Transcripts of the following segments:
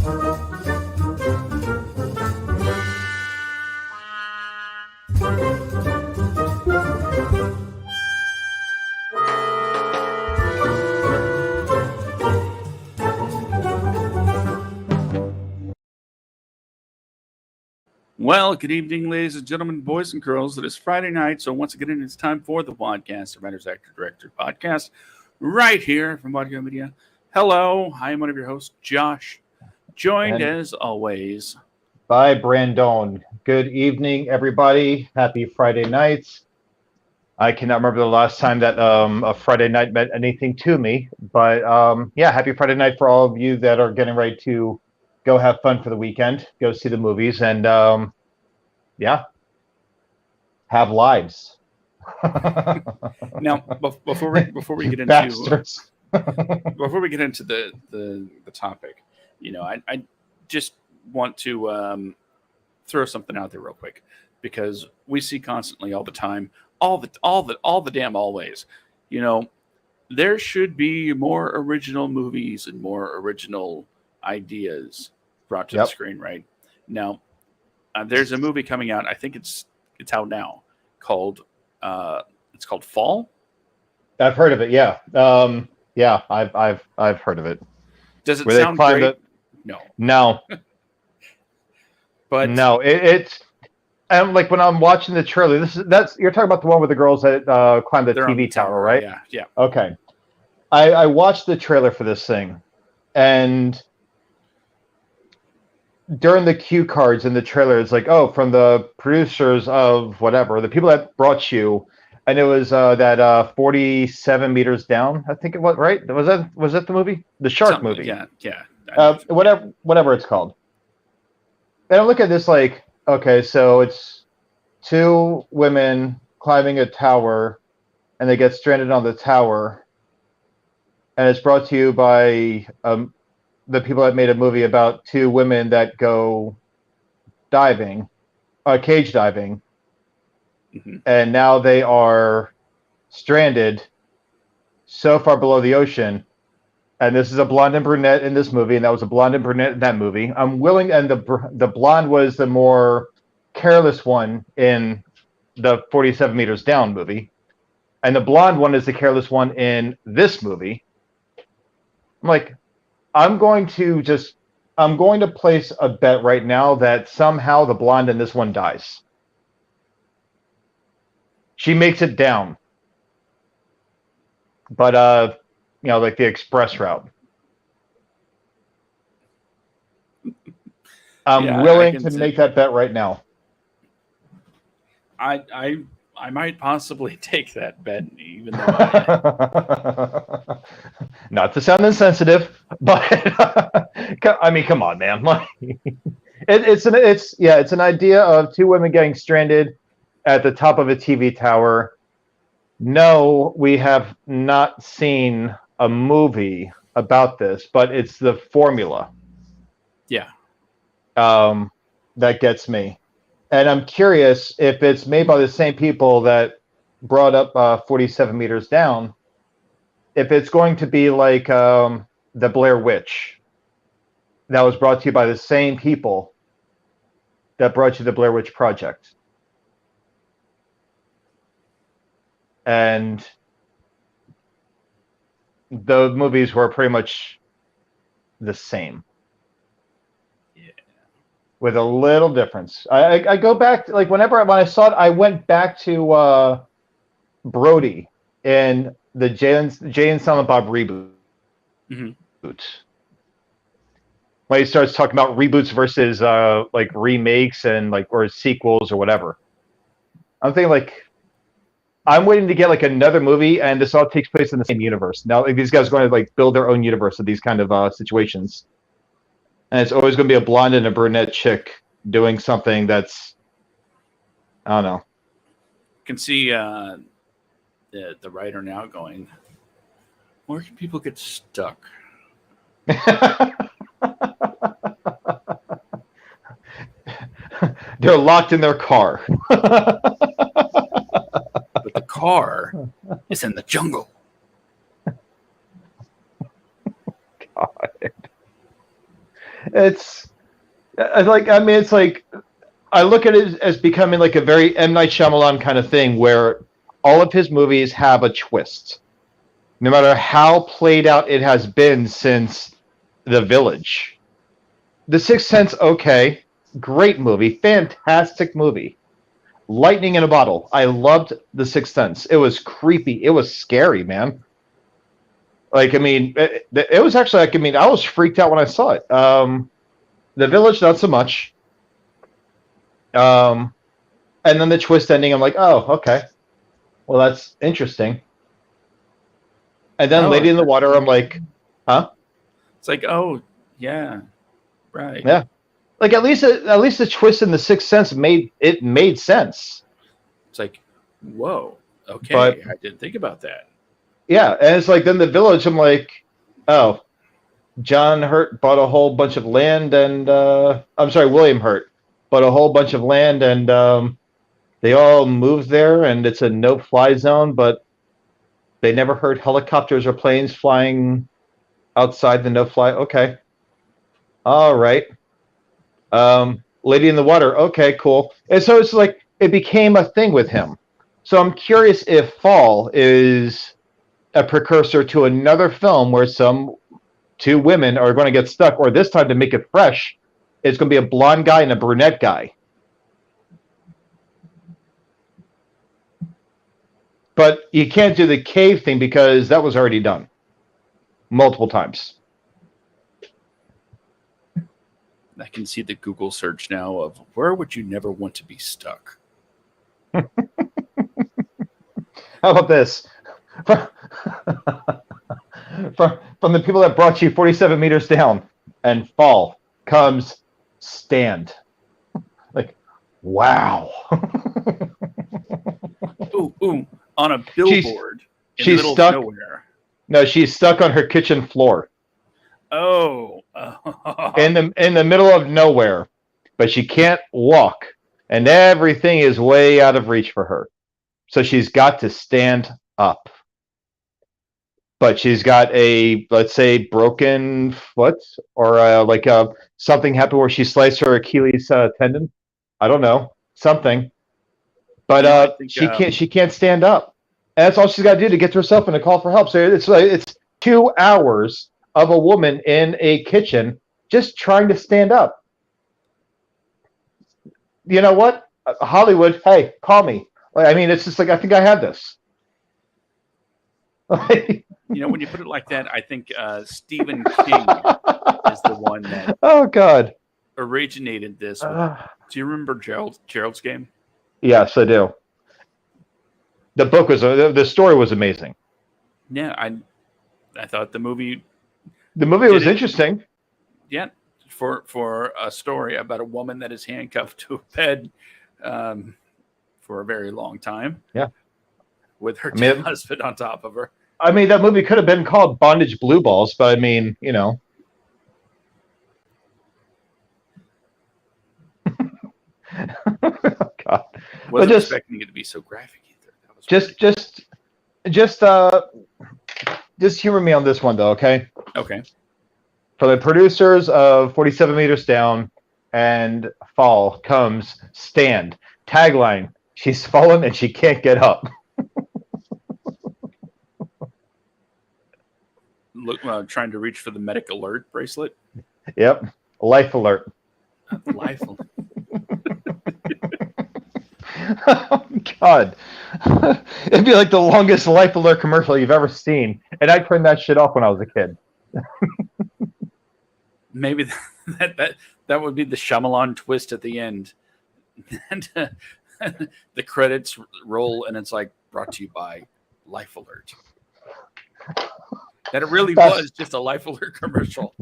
Well, good evening, ladies and gentlemen, boys and girls. It is Friday night, so once again, it's time for the WADcast, the Writers, Actor, Director podcast, right here from Audio Media. Hello, I am one of your hosts, Josh, joined as always by Brandon. Good evening, everybody. Happy Friday night. I cannot remember the last time that a Friday night meant anything to me, but yeah, happy Friday night for all of you that are getting ready to go have fun for the weekend, go see the movies, and yeah, have lives. Now, before we get into before we get into the topic, you know, I just want to throw something out there real quick, because we see constantly, all the time, all the damn always, you know, there should be more original movies and more original ideas brought to the screen right now. There's a movie coming out. I think it's out now, called it's called Fall. I've heard of it. Yeah, yeah, I've heard of it. Does it sound great? No. But no, it's like when I'm watching the trailer. You're talking about the one with the girls that climb the TV tower, right? Yeah. Okay. I watched the trailer for this thing, and during the cue cards in the trailer, it's like, oh, from the producers of whatever, the people that brought you, and it was that 47 meters down, I think it was, right? Was that the movie? The shark movie? Yeah. Whatever it's called. And I look at this like, okay, so it's two women climbing a tower, and they get stranded on the tower, and it's brought to you by the people that made a movie about two women that go diving, cage diving, and now they are stranded so far below the ocean. And this is a blonde and brunette in this movie, and that was a blonde and brunette in that movie. I'm willing, and the blonde was the more careless one in the 47 meters down movie, and the blonde one is the careless one in this movie. I'm like, I'm going to place a bet right now that somehow the blonde in this one dies. She makes it down, but you know, like the express route. I'm willing to make that bet right now. I might possibly take that bet, even though not to sound insensitive, but I mean, come on, man. It's an idea of two women getting stranded at the top of a TV tower. No, we have not seen a movie about this, but it's the formula. Yeah. That gets me. And I'm curious if it's made by the same people that brought up 47 meters down, if it's going to be like the Blair Witch that was brought to you by the same people that brought you the Blair Witch Project. And the movies were pretty much the same. With a little difference. I go back, like, when I saw it, I went back to Brody in the Jay and Silent Bob reboot. When he starts talking about reboots versus like remakes and like or sequels or whatever. I'm thinking, like, I'm waiting to get like another movie, and this all takes place in the same universe. Now, like, these guys are going to like build their own universe of these kind of situations. And it's always going to be a blonde and a brunette chick doing something that's, I don't know. You can see the writer now going, where can people get stuck? They're locked in their car. But the car is in the jungle. God. It's like, I mean, it's like, I look at it as becoming like a very M. Night Shyamalan kind of thing where all of his movies have a twist. No matter how played out it has been since The Village. The Sixth Sense, okay. Great movie. Fantastic movie. Lightning in a bottle. I loved The Sixth Sense. It was creepy. It was scary, man. Like, I mean, it was actually like, I mean, I was freaked out when I saw it. The Village, not so much. And then the twist ending, I'm like, oh, okay. Well, that's interesting. And then Lady in the Water, I'm like, huh? It's like, oh, yeah, right. Yeah. Like at least the twist in The Sixth Sense made sense. It's like, whoa, okay, but, I didn't think about that. Yeah, and it's like then The Village, I'm like, oh, John Hurt bought a whole bunch of land, and I'm sorry, William Hurt bought a whole bunch of land, and they all moved there, and it's a no-fly zone, but they never heard helicopters or planes flying outside the no-fly. Okay, all right. Lady in the Water. Okay, cool. And so it's like it became a thing with him. So I'm curious if Fall is a precursor to another film where some two women are going to get stuck, or this time to make it fresh, it's going to be a blonde guy and a brunette guy. But you can't do the cave thing because that was already done multiple times. I can see the Google search now of where would you never want to be stuck? How about this? From the people that brought you 47 meters down and Fall comes Stand. Like, wow. Ooh, on a billboard in the middle stuck, of nowhere. No, she's stuck on her kitchen floor. Oh. In the middle of nowhere, but she can't walk, and everything is way out of reach for her. So she's got to stand up. But she's got a, let's say, broken foot, or something happened where she sliced her Achilles tendon. I don't know, something. But she can't stand up, and that's all she's got to do to get to herself and to call for help. So it's 2 hours of a woman in a kitchen just trying to stand up. You know what? Hollywood, hey, call me. I mean, it's just like, I think I have this. You know, when you put it like that, I think Stephen King is the one that originated this. Do you remember Gerald's Game? Yes, I do. The book was the story was amazing. Yeah, I thought the movie was interesting. Yeah, for a story about a woman that is handcuffed to a bed for a very long time. Yeah, with her husband on top of her. I mean, that movie could have been called Bondage Blue Balls, but I mean, you know. Oh, God. Wasn't expecting it to be so graphic either. That was just humor me on this one, though, okay? Okay. For the producers of 47 Meters Down and Fall comes Stand. Tagline: she's fallen and she can't get up. Look, trying to reach for the medic alert bracelet. Yep, life alert. Life alert. Oh, God. It'd be like the longest life alert commercial you've ever seen, and I turned that shit off when I was a kid. Maybe that would be the Shyamalan twist at the end. And the credits roll, and it's like, brought to you by Life Alert. That it really was just a Life Alert commercial.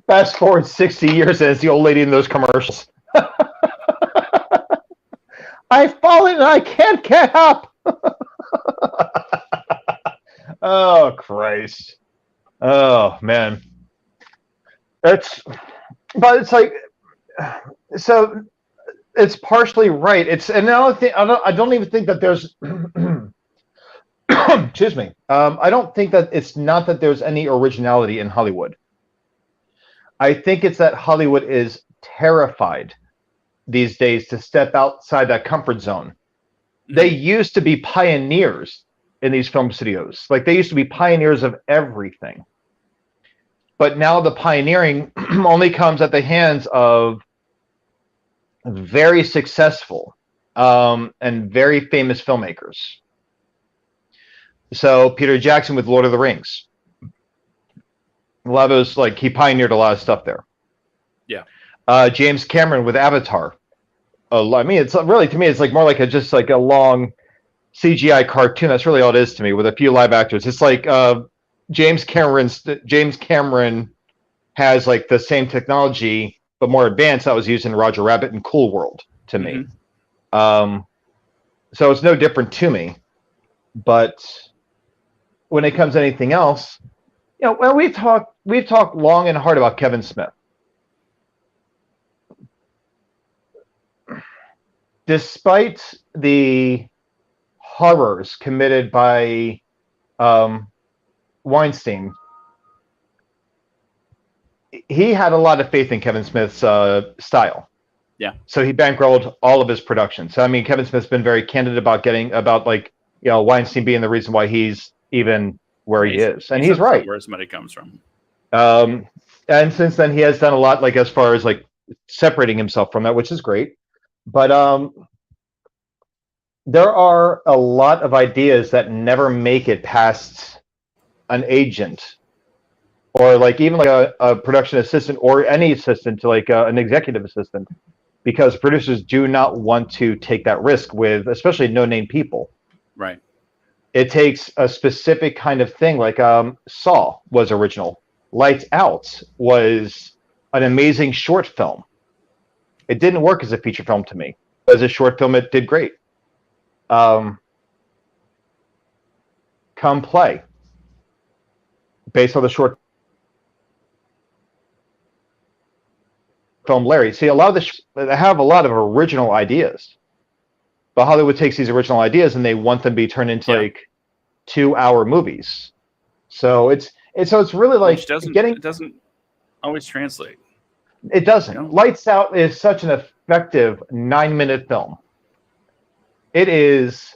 Fast forward 60 years, and it's the old lady in those commercials. I've fallen and I can't get up. Oh, Christ. Oh, man. But it's like, so it's partially right. It's another thing. I don't even think that there's, excuse me. I don't think that it's not that there's any originality in Hollywood. I think it's that Hollywood is terrified these days to step outside that comfort zone. They used to be pioneers in these film studios. Like they used to be pioneers of everything. But now the pioneering only comes at the hands of very successful and very famous filmmakers. So Peter Jackson with Lord of the Rings. A lot of those, like he pioneered a lot of stuff there. Yeah. James Cameron with Avatar. I mean, it's really, to me, it's like more like just like a long CGI cartoon. That's really all it is to me, with a few live actors. It's like James Cameron has like the same technology but more advanced that was used in Roger Rabbit and Cool World to me. So it's no different to me. But when it comes to anything else, you know, well, we've talked long and hard about Kevin Smith. Despite the horrors committed by Weinstein, he had a lot of faith in Kevin Smith's style. Yeah. So he bankrolled all of his productions. So I mean, Kevin Smith's been very candid about like, you know, Weinstein being the reason why he's even where he is, and he's right. Where his money comes from. And since then, he has done a lot, like as far as like separating himself from that, which is great. But there are a lot of ideas that never make it past an agent, or like even like a production assistant, or any assistant to like an executive assistant, because producers do not want to take that risk with, especially no-name people. Right. It takes a specific kind of thing. Like Saw was original. Lights Out was an amazing short film. It didn't work as a feature film to me. As a short film, it did great. Come Play, based on the short film Larry. See, a lot of they have a lot of original ideas, but Hollywood takes these original ideas and they want them to be turned into like 2-hour movies. So it's really like it doesn't always translate. It doesn't. You know? Lights Out is such an effective 9-minute film. It is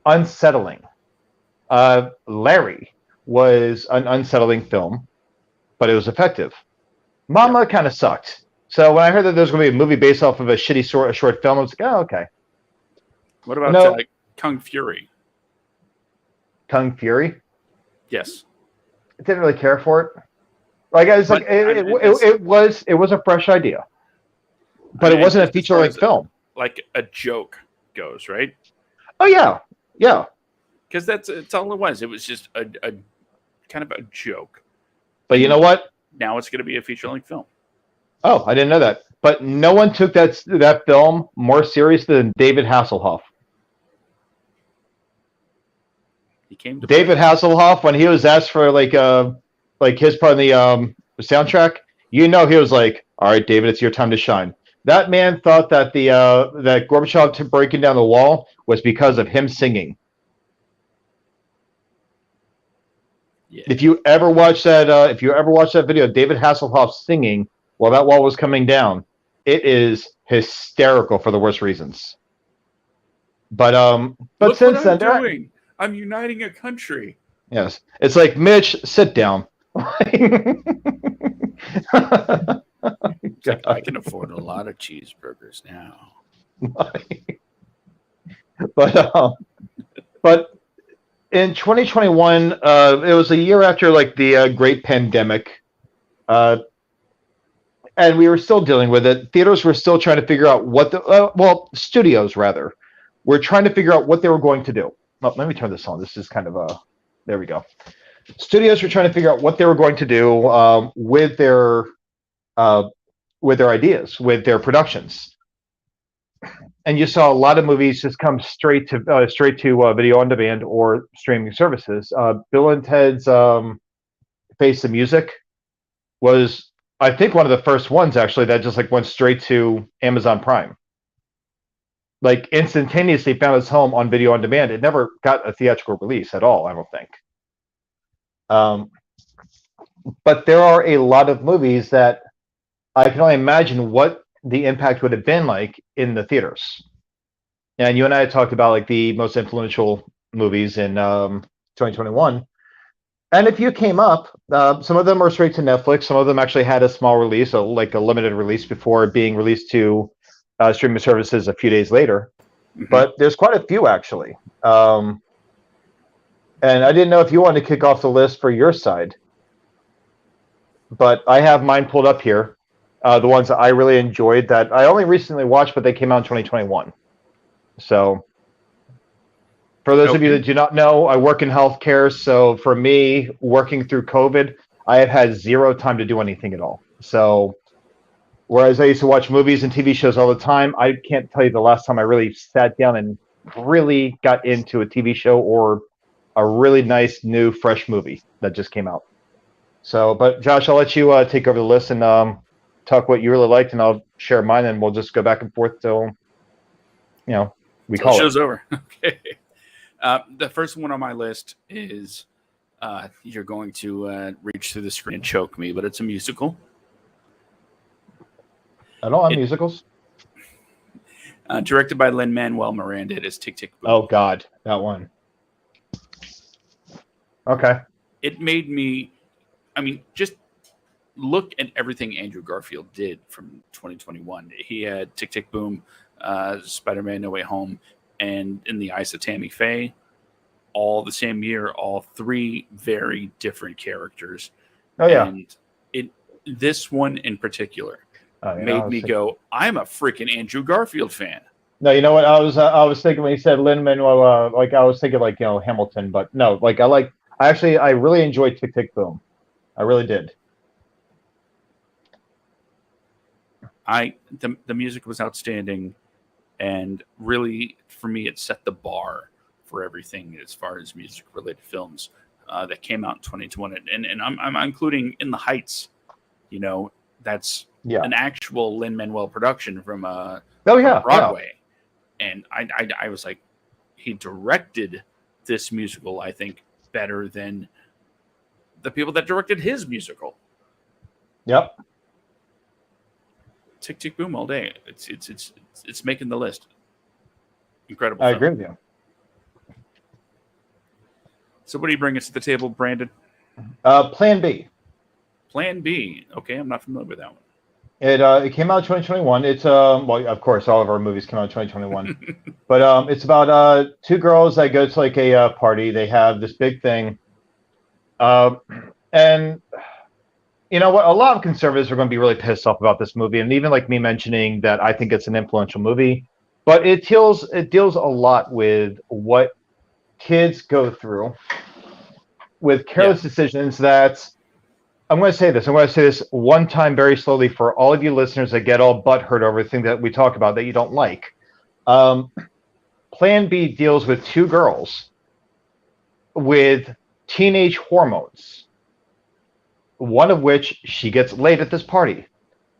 unsettling. Larry was an unsettling film, but it was effective. Mama kind of sucked. So when I heard that there was going to be a movie based off of a shitty short film, I was like, oh, okay. What about Kung Fury? Kung Fury? Yes. I didn't really care for it. Like I was like, it was a fresh idea, but it wasn't a feature-length film. Like a joke goes, right? Oh yeah. Because it's all it was. It was just a kind of a joke. But you know what? Now it's going to be a feature-length film. Oh, I didn't know that. But no one took that film more seriously than David Hasselhoff. David Hasselhoff, when he was asked for like his part of the soundtrack, you know, he was like, "All right, David, it's your time to shine." That man thought that that Gorbachev breaking down the wall was because of him singing. Yeah. If you ever watch that video of David Hasselhoff singing while that wall was coming down, it is hysterical for the worst reasons. But look since what I'm doing. I'm uniting a country. Yes, it's like, Mitch, sit down. I can afford a lot of cheeseburgers now. But in 2021, it was a year after like the great pandemic, and we were still dealing with it. Theaters were still trying to figure out studios rather, were trying to figure out what they were going to do. Oh, let me turn this on. This is kind of there we go. Studios were trying to figure out what they were going to do with their ideas, with their productions. And you saw a lot of movies just come straight to video on demand or streaming services. Bill and Ted's Face the Music was, I think, one of the first ones actually that just like went straight to Amazon Prime. Like instantaneously found its home on video on demand. It never got a theatrical release at all, I don't think. But there are a lot of movies that I can only imagine what the impact would have been like in the theaters. And you and I had talked about like the most influential movies in 2021. And if you came up, some of them are straight to Netflix. Some of them actually had a small release, like a limited release before being released to streaming services a few days later. Mm-hmm. But there's quite a few actually. And I didn't know if you wanted to kick off the list for your side. But I have mine pulled up here. The ones that I really enjoyed that I only recently watched, but they came out in 2021. So for those of you that do not know, I work in healthcare. So for me, working through COVID, I have had zero time to do anything at all. So whereas I used to watch movies and TV shows all the time, I can't tell you the last time I really sat down and really got into a TV show or a really nice, new, fresh movie that just came out. So, but Josh, I'll let you take over the list and talk what you really liked, and I'll share mine, and we'll just go back and forth till, we call it. Show's over. Okay. The first one on my list is you're going to reach through the screen and choke me, but it's a musical. I don't like musicals. Directed by Lin-Manuel Miranda. It is Tick, Tick, Boom. Oh, God. That one. Okay. It made me... just look at everything Andrew Garfield did from 2021. He had Tick, Tick, Boom, Spider-Man No Way Home, and In the Eyes of Tammy Faye, all the same year, all three very different characters. Oh, yeah. And this one in particular made me go, I'm a freaking Andrew Garfield fan. No, you know what? I was thinking when you said Lin-Manuel, I was thinking Hamilton, but no, I really enjoyed Tick, Tick, Boom. I really did. The music was outstanding, and really, for me, it set the bar for everything as far as music-related films that came out in 2020. And I'm including In the Heights. That's an actual Lin-Manuel production from Broadway. Yeah. And I was like, he directed this musical, I think, better than the people that directed his musical. Yep. Tick, Tick, Boom all day. It's making the list. Incredible. I agree with you. So what do you bring us to the table, Brandon? Plan B. Plan B. Okay, I'm not familiar with that one. It came out in 2021. It's of course, all of our movies came out in 2021. But it's about two girls that go to like a party. They have this big thing. And you know what? A lot of conservatives are going to be really pissed off about this movie, and even like me mentioning that I think it's an influential movie. But it deals a lot with what kids go through with careless decisions. That I'm going to say this one time very slowly for all of you listeners that get all butthurt over things that we talk about that you don't like. Plan B deals with two girls with teenage hormones, one of which she gets laid at this party.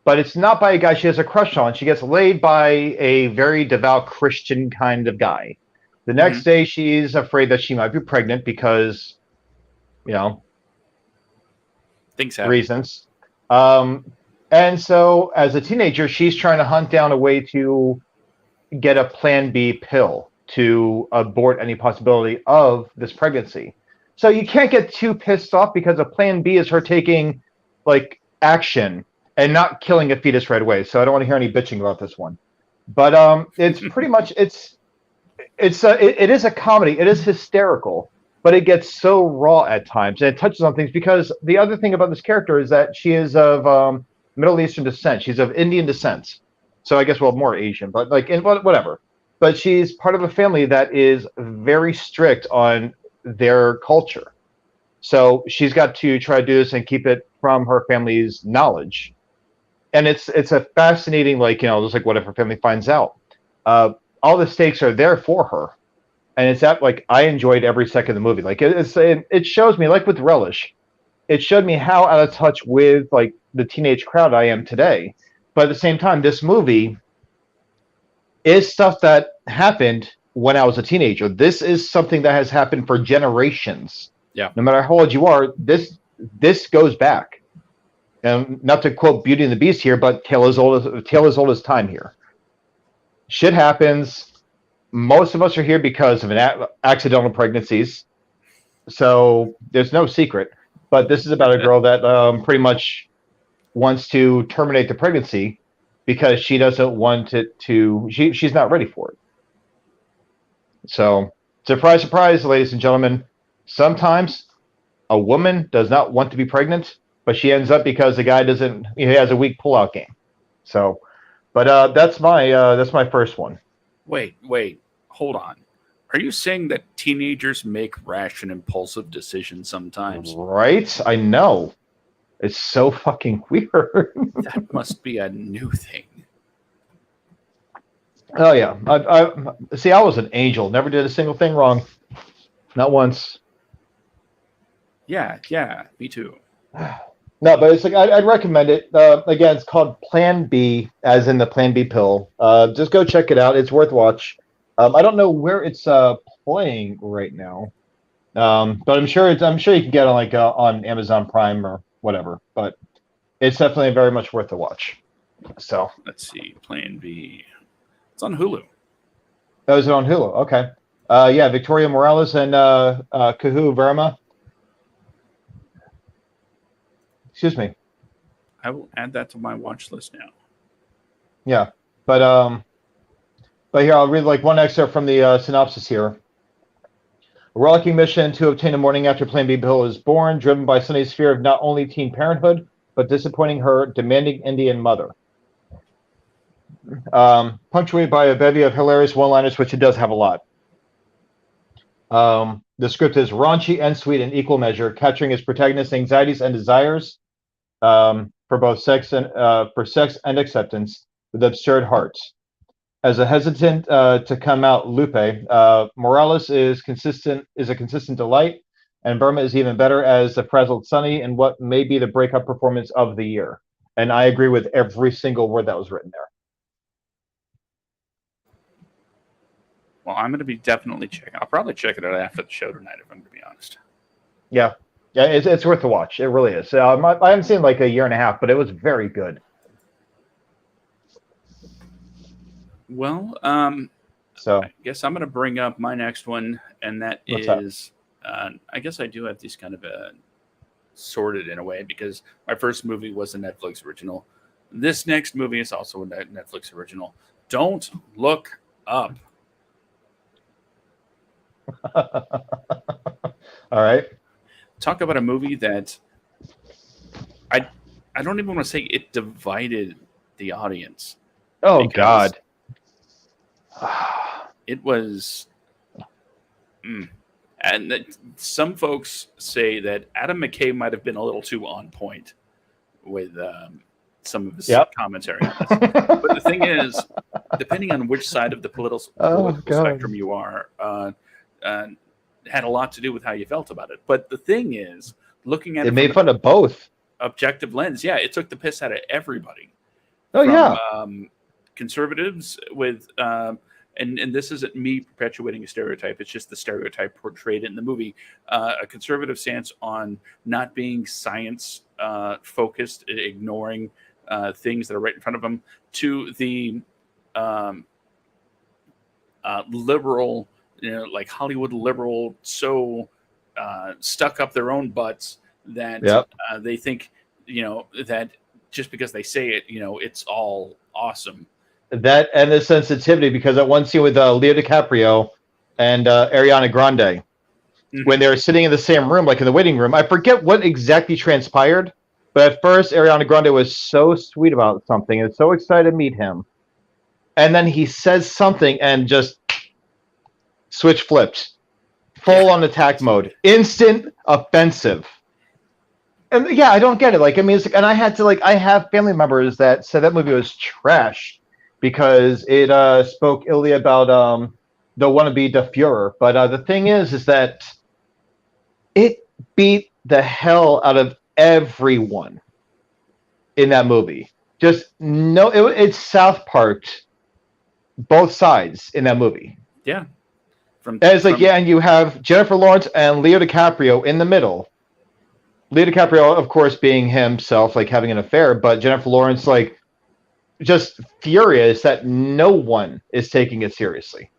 But it's not by a guy she has a crush on. She gets laid by a very devout Christian kind of guy. The next day, she's afraid that she might be pregnant because, things happen. Reasons. And so, as a teenager, she's trying to hunt down a way to get a Plan B pill to abort any possibility of this pregnancy. So you can't get too pissed off because a Plan B is her taking action and not killing a fetus right away. So I don't want to hear any bitching about this one. But it's pretty much it is a comedy. It is hysterical, but it gets so raw at times, and it touches on things because the other thing about this character is that she is of Middle Eastern descent. She's of Indian descent. So I guess more Asian, but whatever. But she's part of a family that is very strict on their culture. So she's got to try to do this and keep it from her family's knowledge. And it's a fascinating, just what if her family finds out? All the stakes are there for her. And it's that, I enjoyed every second of the movie. It shows me, with Relish, it showed me how out of touch with, the teenage crowd I am today. But at the same time, this movie is stuff that happened when I was a teenager. This is something that has happened for generations. Yeah. No matter how old you are, this this goes back. And not to quote Beauty and the Beast here, but tale as old as time here. Shit happens. Most of us are here because of accidental pregnancies. So there's no secret. But this is about a girl that pretty much wants to terminate the pregnancy because she doesn't want it to. She's not ready for it. So, surprise, surprise, ladies and gentlemen. Sometimes a woman does not want to be pregnant, but she ends up because the guy doesn't. He has a weak pullout game. So, but that's my first one. Wait, hold on. Are you saying that teenagers make rash and impulsive decisions sometimes? Right? I know. It's so fucking weird. That must be a new thing. Oh yeah. I was an angel. Never did a single thing wrong. Not once. Yeah, me too. No, but it's like I'd recommend it. Again, it's called Plan B, as in the Plan B pill. Just go check it out. It's worth watch. I don't know where it's playing right now, but I'm sure you can get it on Amazon Prime or whatever. But it's definitely very much worth the watch. So let's see, Plan B. It's on Hulu. Oh, is it on Hulu? Okay. Yeah, Victoria Morales and Kahu Verma. Excuse me. I will add that to my watch list now. Yeah, but here I'll read one excerpt from the synopsis here. A rollicking mission to obtain a morning after Plan B pill is born, driven by Sunny's fear of not only teen parenthood, but disappointing her demanding Indian mother. Punctuated by a bevy of hilarious one-liners, which it does have a lot. The script is raunchy and sweet in equal measure, capturing its protagonist's anxieties and desires for both sex and acceptance with absurd heart. As a hesitant to come out Lupe, Morales is a consistent delight, and Burma is even better as the frazzled Sunny in what may be the breakup performance of the year. And I agree with every single word that was written there. Well, I'm going to be definitely checking. I'll probably check it out after the show tonight, if I'm going to be honest. Yeah, it's worth the watch. It really is. I haven't seen it a year and a half, but it was very good. Well, so I guess I'm going to bring up my next one, and that is, I guess I do have these kind of sorted in a way because my first movie was a Netflix original. This next movie is also a Netflix original. Don't Look Up. All right. Talk about a movie that I don't even want to say it divided the audience. Oh God. It was and some folks say that Adam McKay might have been a little too on point with some of his commentary on this. But the thing is, depending on which side of the political spectrum you are, had a lot to do with how you felt about it. But the thing is, looking at it made fun of both objective lens. Yeah, it took the piss out of everybody. Conservatives with and this isn't me perpetuating a stereotype. It's just the stereotype portrayed in the movie. A conservative stance on not being science focused, ignoring things that are right in front of them, to the liberal, like Hollywood liberal, so stuck up their own butts that they think, that just because they say it, it's all awesome. That and the sensitivity, because that one scene with Leo DiCaprio and Ariana Grande, when they were sitting in the same room, like in the waiting room, I forget what exactly transpired, but at first Ariana Grande was so sweet about something and so excited to meet him, and then he says something and just switch flipped, full on attack mode, instant offensive. And yeah, I don't get it. And I had to I have family members that said that movie was trash because it spoke illy about the wannabe the Fuhrer. But the thing is that it beat the hell out of everyone in that movie. It's South Parked both sides in that movie. Yeah. And you have Jennifer Lawrence and Leo DiCaprio in the middle. Leo DiCaprio, of course, being himself, like having an affair, but Jennifer Lawrence, like, just furious that no one is taking it seriously.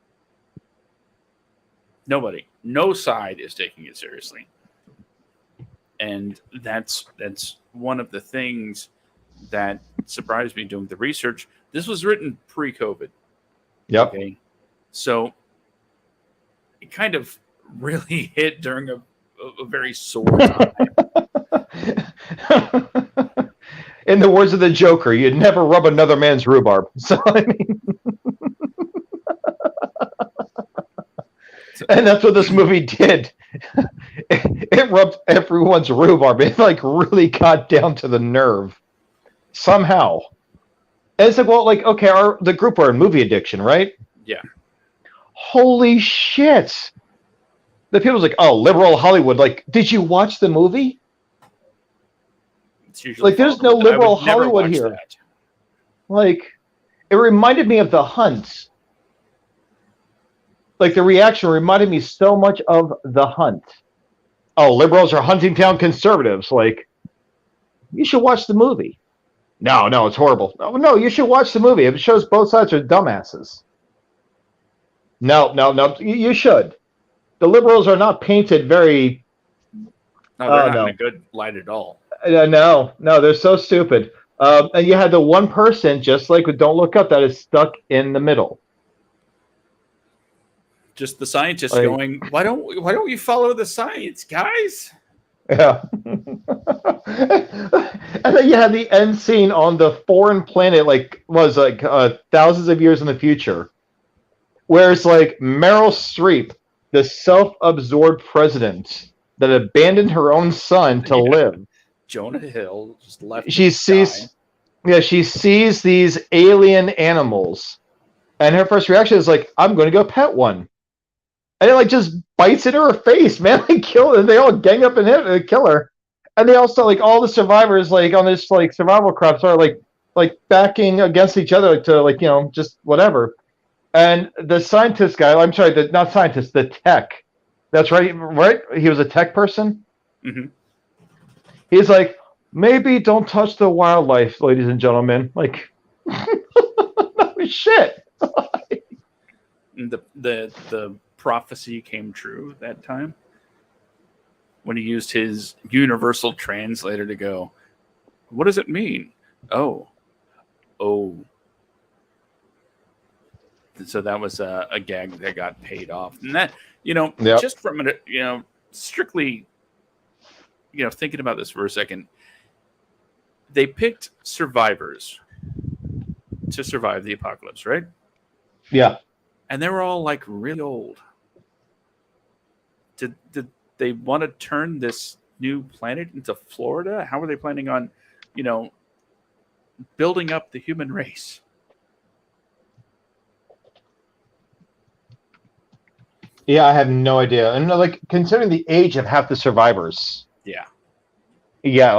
Nobody, no side is taking it seriously, and that's one of the things that surprised me doing the research. This was written pre-COVID. Yep. Okay, so it kind of really hit during a very sore time. In the words of the Joker, you'd never rub another man's rhubarb. So I mean, and that's what this movie did. It rubbed everyone's rhubarb. It like really got down to the nerve somehow. And it's like, well, like, okay, the group are in movie addiction, right? Yeah. Holy shit. The people's like, oh, liberal Hollywood. Like, did you watch the movie? Like, there's no liberal Hollywood here. That. Like, it reminded me of The Hunt. Like, the reaction reminded me so much of The Hunt. Oh, liberals are hunting down conservatives. Like, you should watch the movie. No, it's horrible. No, you should watch the movie. It shows both sides are dumbasses. No, you should. The liberals are not painted very... No, they're not in a good light at all. No, they're so stupid. And you had the one person, just like with Don't Look Up, that is stuck in the middle. Just the scientists going, why don't you follow the science, guys? Yeah. And then you had the end scene on the foreign planet, thousands of years in the future, where it's like Meryl Streep, the self-absorbed president that abandoned her own son to live. Jonah Hill just left. She sees these alien animals, and her first reaction is like, "I'm going to go pet one," and it like just bites into her face, man. They kill her, and they all gang up and kill her, and they also like all the survivors like on this like survival craft are like backing against each other to just whatever, and the scientist guy, I'm sorry, not scientist, the tech. That's right. He was a tech person. Mm-hmm. He's like, maybe don't touch the wildlife, ladies and gentlemen. Like, no shit. the prophecy came true that time when he used his universal translator to go, what does it mean? Oh. So that was a gag that got paid off. And that, just from it, strictly, thinking about this for a second, they picked survivors to survive the apocalypse, right? Yeah. And they were all like really old. Did they want to turn this new planet into Florida? How are they planning on, building up the human race? Yeah, I have no idea. And like considering the age of half the survivors. Yeah. Yeah,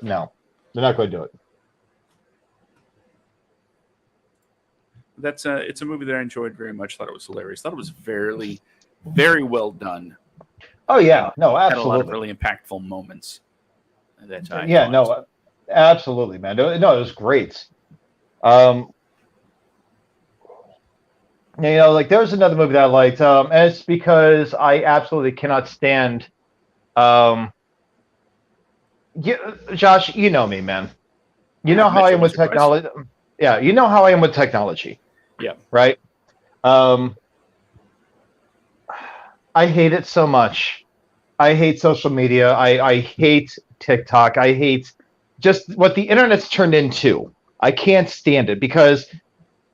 no. They're not going to do it. It's a movie that I enjoyed very much. Thought it was hilarious. Thought it was very, very well done. Oh yeah, no, absolutely. Had a lot of really impactful moments at that time. Yeah, no, absolutely, man. No, it was great. There was another movie that I liked, and it's because I absolutely cannot stand. Josh, you know me, man. You know how I am with technology. Yeah, you know how I am with technology. Yeah. Right. I hate it so much. I hate social media. I hate TikTok. I hate just what the internet's turned into. I can't stand it because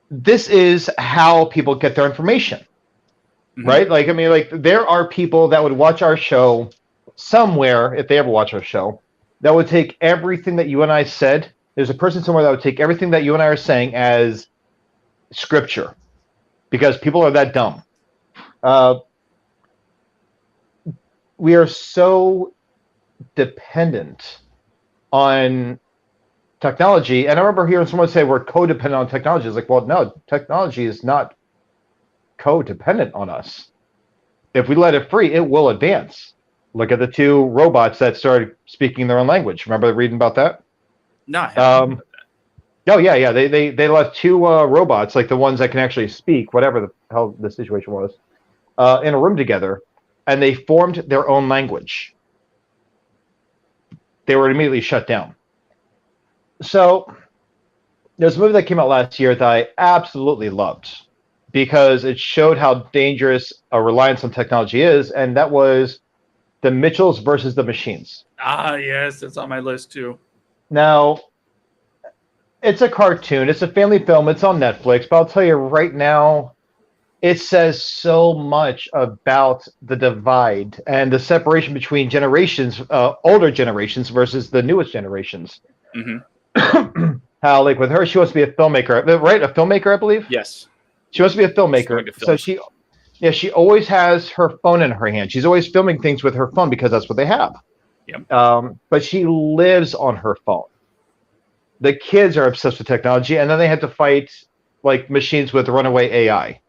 this is how people get their information, right? There are people that would watch our show somewhere, if they ever watch our show, that would take everything that you and I said. There's a person somewhere that would take everything that you and I are saying as scripture because people are that dumb. We are so dependent on technology. And I remember hearing someone say we're codependent on technology. It's like, well, no, technology is not codependent on us. If we let it free, it will advance. Look at the two robots that started speaking their own language. Remember reading about that? No, I haven't. Oh yeah. They left two robots, like the ones that can actually speak, whatever the hell the situation was, in a room together, and they formed their own language. They were immediately shut down. So there's a movie that came out last year that I absolutely loved because it showed how dangerous a reliance on technology is, and that was The Mitchells versus the Machines. Ah, yes, it's on my list too. Now, it's a cartoon. It's a family film. It's on Netflix. But I'll tell you right now, it says so much about the divide and the separation between generations, older generations versus the newest generations. Mm-hmm. How, like with her, she wants to be a filmmaker, right? A filmmaker, I believe. Yes. She wants to be a filmmaker. So she always has her phone in her hand. She's always filming things with her phone because that's what they have. Yep. But she lives on her phone. The kids are obsessed with technology, and then they have to fight like machines with runaway AI.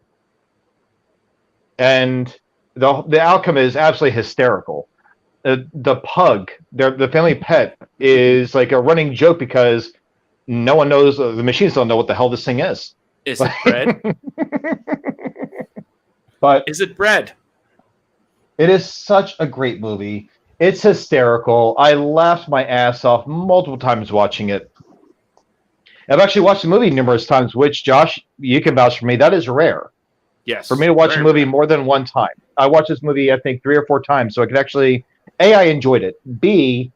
And the outcome is absolutely hysterical. The pug, the family pet, is like a running joke because no one knows. The machines don't know what the hell this thing is. Is it bread? But is it bread? It is such a great movie. It's hysterical. I laughed my ass off multiple times watching it. I've actually watched the movie numerous times, which, Josh, you can vouch for me. That is rare. Yes. For me to watch a movie more than one time. I watched this movie, I think, 3 or 4 times, so I could actually, A, I enjoyed it. B,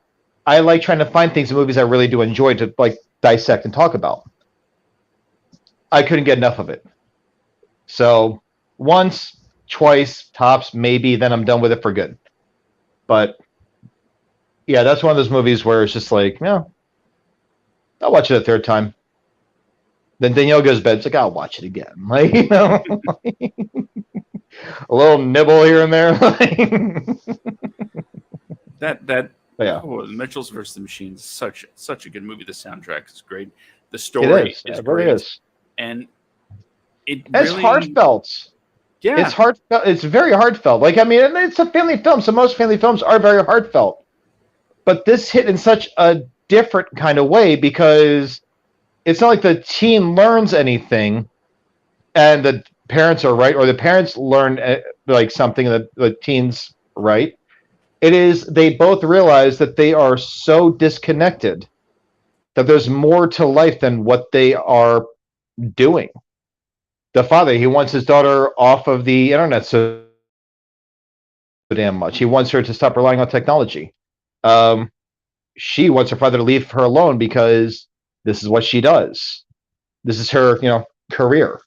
I like trying to find things in movies I really do enjoy to like dissect and talk about. I couldn't get enough of it. So once, twice, tops, maybe, then I'm done with it for good. But yeah, that's one of those movies where it's just like, yeah, I'll watch it a third time. Then Danielle goes to bed. It's like, I'll watch it again. Like, you know, a little nibble here and there. Yeah. Oh, the Mitchells versus the Machines, such a good movie. The soundtrack is great. The story is great. Really is. And it's really heartfelt. Yeah, it's heartfelt. It's very heartfelt. Like, I mean, it's a family film, so most family films are very heartfelt. But this hit in such a different kind of way because it's not like the teen learns anything and the parents are right, or the parents learn like something that the teens right. It is they both realize that they are so disconnected that there's more to life than what they are doing. The father, he wants his daughter off of the internet so damn much. He wants her to stop relying on technology. She wants her father to leave her alone because this is what she does. This is her, career.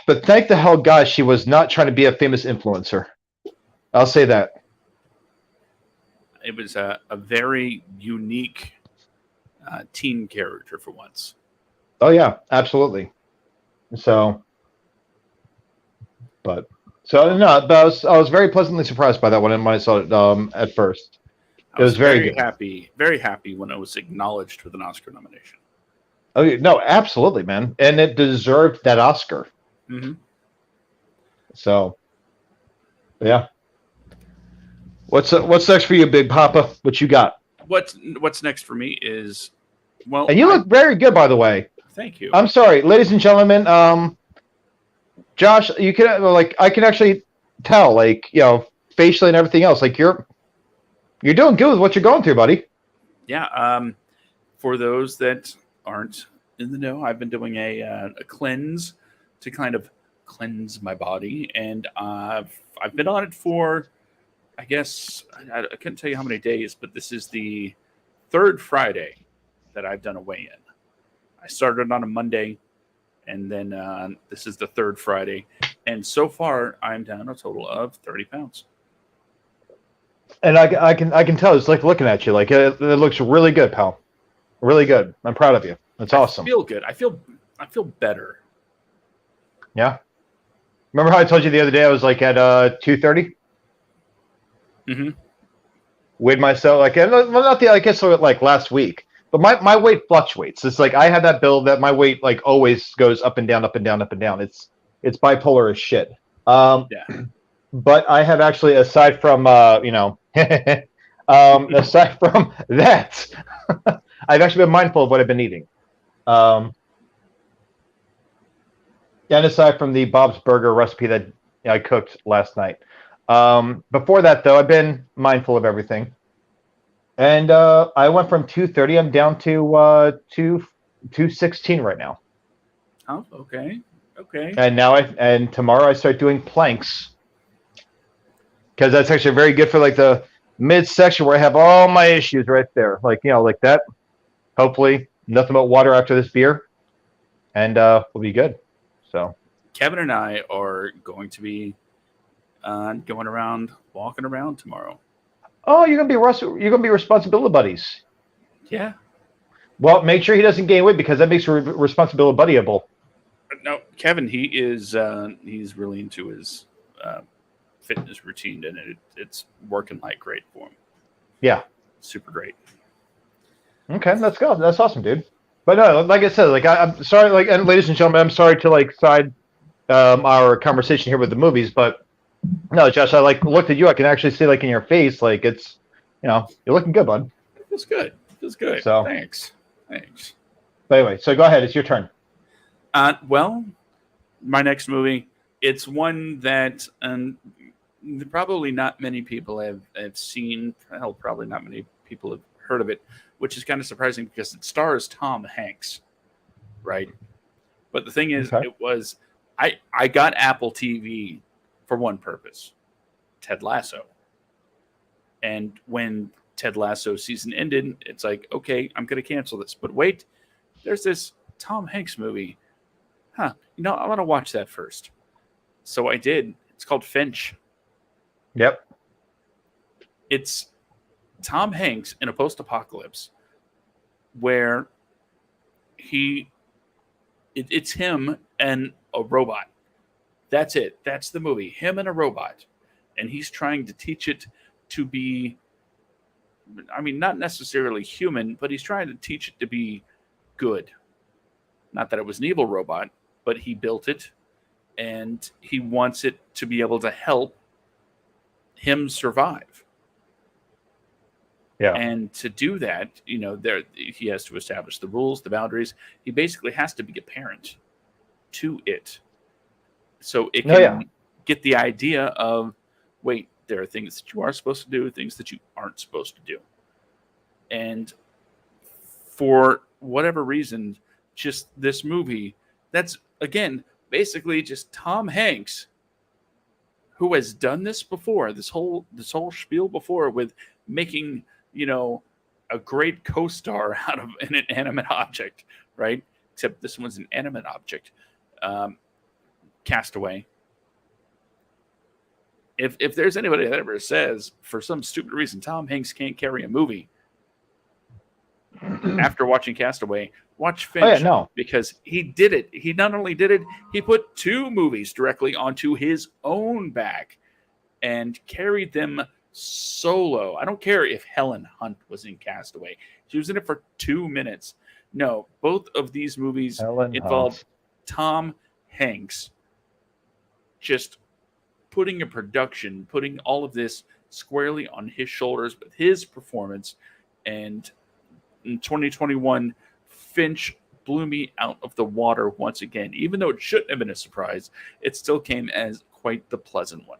But thank the hell God she was not trying to be a famous influencer. I'll say that. It was a very unique teen character for once. Oh yeah, absolutely. So I was very pleasantly surprised by that one when I saw it at first. It was very good. Very happy when it was acknowledged with an Oscar nomination. Oh no, absolutely, man, and it deserved that Oscar. Mm-hmm. So, yeah. What's next for you, Big Papa? What you got? What's next for me is and you look very good, by the way. Thank you. I'm sorry, ladies and gentlemen. Josh, you can I can actually tell, facially and everything else, you're doing good with what you're going through, buddy. Yeah. For those that aren't in the know, I've been doing a cleanse to kind of cleanse my body, and I've been on it for, I guess, I couldn't tell you how many days, but this is the 3rd Friday that I've done a weigh-in. I started on a Monday, and then this is the 3rd Friday, and so far I'm down a total of 30 pounds. And I can tell, it's like looking at you, it looks really good, pal. Really good. I'm proud of you. That's awesome. I feel good. I feel better. Yeah. Remember how I told you the other day I was at 230? Mm-hmm. Weighed myself last week, but my weight fluctuates. It's like I have that build that my weight always goes up and down, up and down, up and down. It's bipolar as shit. Yeah. but I have actually, aside from aside from that, I've actually been mindful of what I've been eating. And aside from the Bob's Burger recipe that I cooked last night. Before that, though, I've been mindful of everything. And I went from 230. I'm down to 216 right now. Oh, okay. Okay. And tomorrow I start doing planks because that's actually very good for like the midsection where I have all my issues right there, like like that. Hopefully, nothing but water after this beer, and we'll be good. So Kevin and I are going to be going around, walking around tomorrow. oh, you're gonna be responsibility buddies. Yeah. Well, make sure he doesn't gain weight because that makes you responsibility buddyable. No, Kevin, he's really into his fitness routine, and it's working like great for him. Yeah. Super great. Okay, let's go. That's awesome, dude. But no, like I said, like I'm sorry, like, and ladies and gentlemen, I'm sorry to like side our conversation here with the movies, but no, Josh, I like looked at you. I can actually see like in your face, like it's, you're looking good, bud. It feels good. It feels good. So Thanks. But anyway, so go ahead. It's your turn. Well, my next movie, it's one that probably not many people have seen. Hell, probably not many people have heard of it, which is kind of surprising because it stars Tom Hanks, right? But the thing is, It was I got Apple TV for one purpose, Ted Lasso. And when Ted Lasso season ended, it's like, okay, I'm going to cancel this. But wait, there's this Tom Hanks movie. I want to watch that first. So I did. It's called Finch. Yep. It's Tom Hanks in a post-apocalypse where it's him and a robot. That's it. That's the movie. Him and a robot. And he's trying to teach it to be, not necessarily human, but he's trying to teach it to be good. Not that it was an evil robot, but he built it and he wants it to be able to help him survive. Yeah. And to do that, he has to establish the rules, the boundaries. He basically has to be a parent to it. So it can get the idea of, wait, there are things that you are supposed to do, things that you aren't supposed to do. And for whatever reason, just this movie, that's, again, basically just Tom Hanks, who has done this before, this whole spiel before with making, a great co-star out of an inanimate object, right? Except this one's an animate object. Castaway. If there's anybody that ever says, for some stupid reason, Tom Hanks can't carry a movie, after watching Castaway, watch Finch. Because he did it. He not only did it, he put 2 movies directly onto his own back and carried them solo. I don't care if Helen Hunt was in Castaway. She was in it for 2 minutes. No, both of these movies involved Tom Hanks just putting all of this squarely on his shoulders with his performance. And in 2021, Finch blew me out of the water once again. Even though it shouldn't have been a surprise, it still came as quite the pleasant one.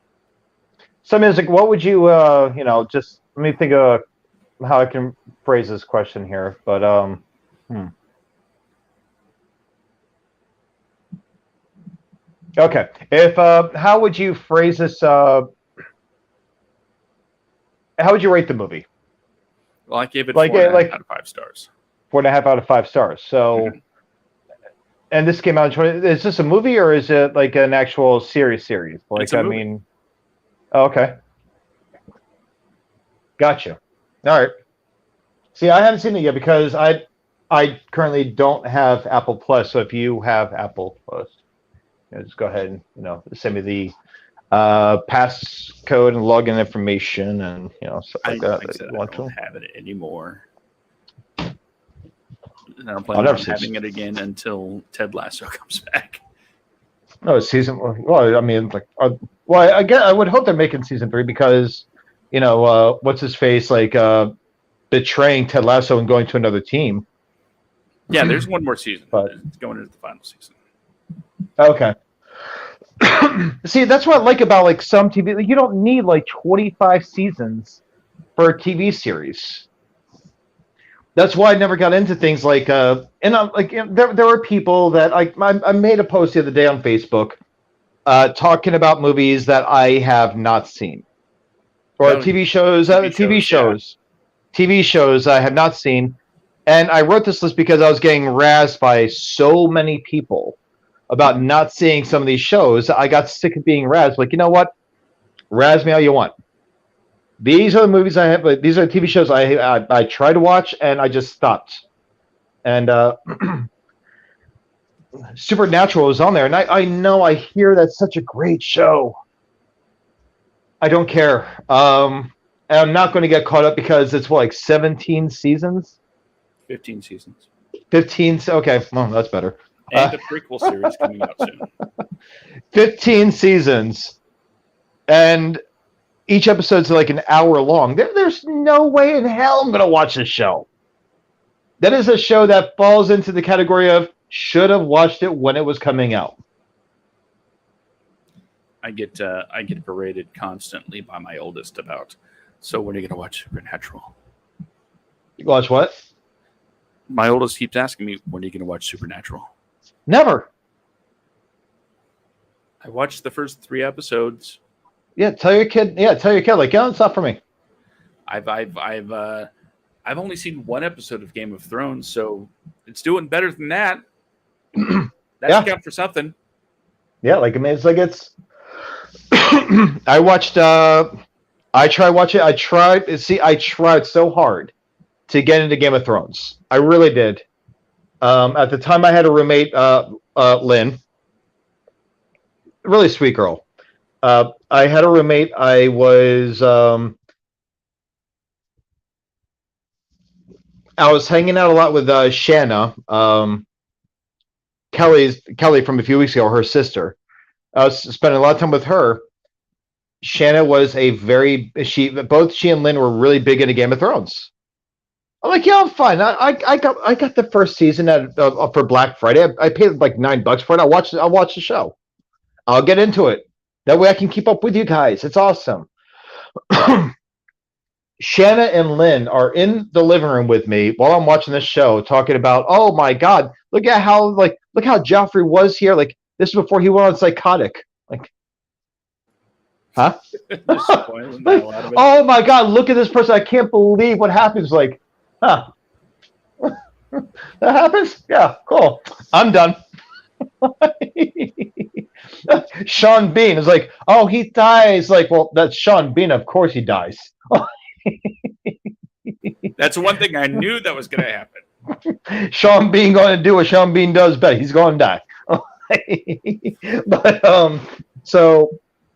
So, music, what would you, just let me think of how I can phrase this question here. But, okay. How would you phrase this? How would you rate the movie? Well, I gave it 4.5 out of 5 stars. 4.5 out of 5 stars. So, and this came out in 20. Is this a movie or is it like an actual series? Like, it's a movie. Oh, okay. Gotcha. All right. See, I haven't seen it yet because I currently don't have Apple Plus. So if you have Apple Plus, just go ahead and send me the passcode and login information and stuff like that. I don't have it anymore. And I don't plan on having it again until Ted Lasso comes back. No, season. Well, I mean, like, well, I guess I would hope they're making season 3 because, what's his face betraying Ted Lasso and going to another team. Yeah, there's one more season. But it's going into the final season. Okay. See, that's what I like about like some TV. Like, you don't need like 25 seasons for a TV series. That's why I never got into things like and there were people that I made a post the other day on Facebook talking about movies that I have not seen or TV shows I have not seen, and I wrote this list because I was getting razzed by so many people about not seeing some of these shows. I got sick of being razzed. Like, you know what? Razz me all you want. These are the movies I have. These are TV shows I try to watch, and I just stopped. And Supernatural is on there, and I know I hear that's such a great show. I don't care. And I'm not going to get caught up because it's like 17 seasons? 15 seasons. 15? Okay, well, that's better. And a prequel series coming out soon. 15 seasons. And each episode's like an hour long. There's no way in hell I'm going to watch this show. That is a show that falls into the category of should have watched it when it was coming out. I get berated constantly by my oldest about, so when are you going to watch Supernatural? You watch what? My oldest keeps asking me, when are you going to watch Supernatural? Never. I watched the first 3 episodes. Yeah, tell your kid, like, yeah, it's not for me. I've only seen 1 episode of Game of Thrones, so it's doing better than that. That should count for something. Yeah, like, I mean, it's like it's. I watched. I tried watching. I tried so hard to get into Game of Thrones. I really did. At the time, I had a roommate, Lynn, really sweet girl. I had a roommate. I was hanging out a lot with Shanna, Kelly from a few weeks ago, her sister. I was spending a lot of time with her. Shanna was both she and Lynn were really big into Game of Thrones. I'm like, yeah, I'm fine. I got the first season for Black Friday. I paid like $9 for it. I'll watch the show. I'll get into it. That way I can keep up with you guys. It's awesome. Shanna and Lynn are in the living room with me while I'm watching this show, talking about, oh my God, look how Joffrey was here. Like, this is before he went on psychotic. Like, huh? Like, oh my God, look at this person. I can't believe what happens. Like, huh? That happens? Yeah, cool. I'm done. Sean Bean is like, oh, he dies. Like, well, that's Sean Bean. Of course he dies. That's one thing I knew that was going to happen. Sean Bean going to do what Sean Bean does best. He's going to die. But so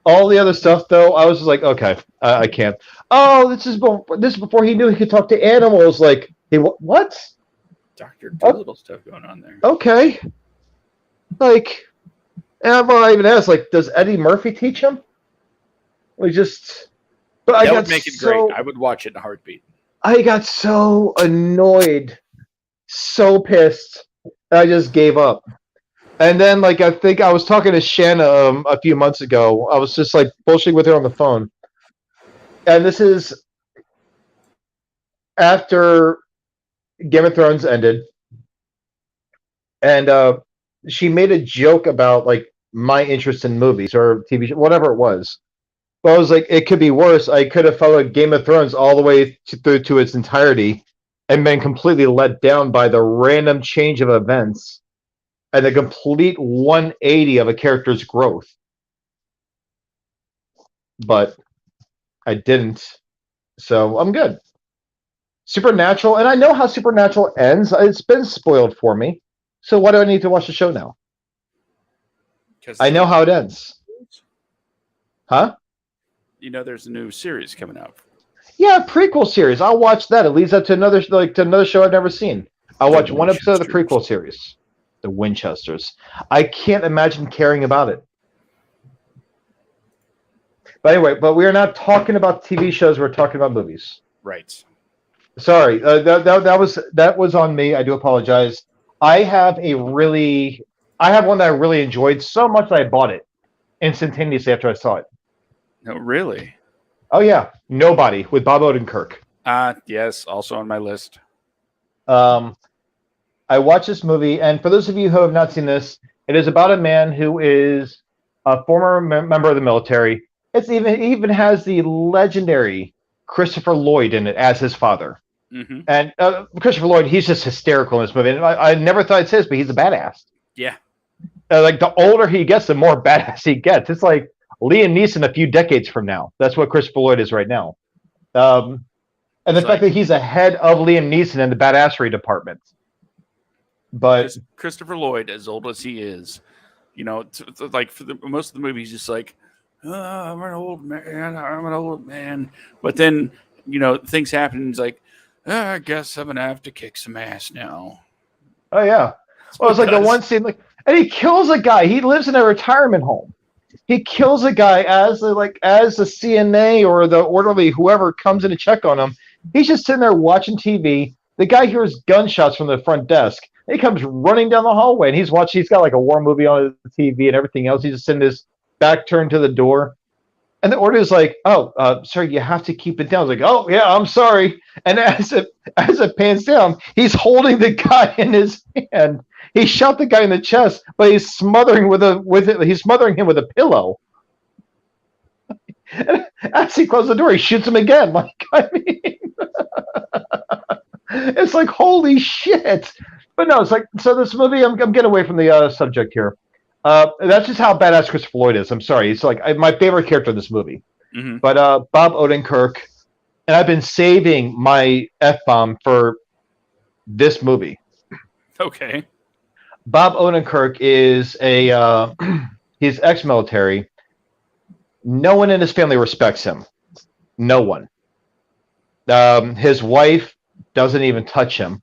all the other stuff though, I was just like, okay, I can't. Oh, this is before he knew he could talk to animals. Like, hey, what? Dr. Dolittle stuff going on there. Okay. Like, and I even asked, like, does Eddie Murphy teach him? We just. But that would make it great. I would watch it in a heartbeat. I got so annoyed, so pissed, I just gave up. And then, like, I think I was talking to Shanna a few months ago. I was just, like, bullshitting with her on the phone. And this is after Game of Thrones ended. And she made a joke about, like, my interest in movies or TV show, whatever it was. But I was like, it could be worse. I could have followed Game of Thrones all the way through to its entirety and been completely let down by the random change of events and the complete 180 of a character's growth. But I didn't. So I'm good. Supernatural, and I know how Supernatural ends. It's been spoiled for me. So why do I need to watch the show now? I know how it ends. Huh? You know, there's a new series coming out. Yeah, prequel series. I'll watch that. It leads up to another show I've never seen. I'll watch one episode of the prequel series. the Winchesters. I can't imagine caring about it. But anyway, but we are not talking about TV shows. We're talking about movies. Right. Sorry, that was on me. I do apologize. I have one that I really enjoyed so much that I bought it instantaneously after I saw it. No, really? Oh yeah, Nobody with Bob Odenkirk. Yes, also on my list. I watched this movie, and for those of you who have not seen this, it is about a man who is a former member of the military. It even has the legendary Christopher Lloyd in it as his father. Mm-hmm. And Christopher Lloyd, he's just hysterical in this movie. And I never thought I'd say this, but he's a badass. Yeah. Like the older he gets, the more badass he gets. It's like Liam Neeson a few decades from now. That's what Christopher Lloyd is right now. And the fact that he's ahead of Liam Neeson in the badassery department. But Christopher Lloyd, as old as he is, like for most of the movie, he's just like, oh, I'm an old man. But then, things happen. And he's like, I guess I'm gonna have to kick some ass now. Oh yeah. Well, it's like the one scene, like, and he kills a guy. He lives in a retirement home. He kills a guy as the CNA or the orderly, whoever comes in to check on him. He's just sitting there watching TV. The guy hears gunshots from the front desk. He comes running down the hallway, and he's got like a war movie on the TV and everything else. He's just in his back turned to the door. And the orderly's like, "Oh, sir, you have to keep it down." I was like, "Oh, yeah, I'm sorry." And as it pans down, he's holding the guy in his hand. He shot the guy in the chest, but he's smothering him with a pillow. And as he closes the door, he shoots him again. Like, I mean, it's like, holy shit. But no, it's like, so this movie, I'm getting away from the subject here. That's just how badass Christopher Lloyd is. I'm sorry. He's like my favorite character in this movie. Mm-hmm. But Bob Odenkirk, and I've been saving my F-bomb for this movie. Okay. Bob Odenkirk is he's ex-military. No one in his family respects him. No one. His wife doesn't even touch him.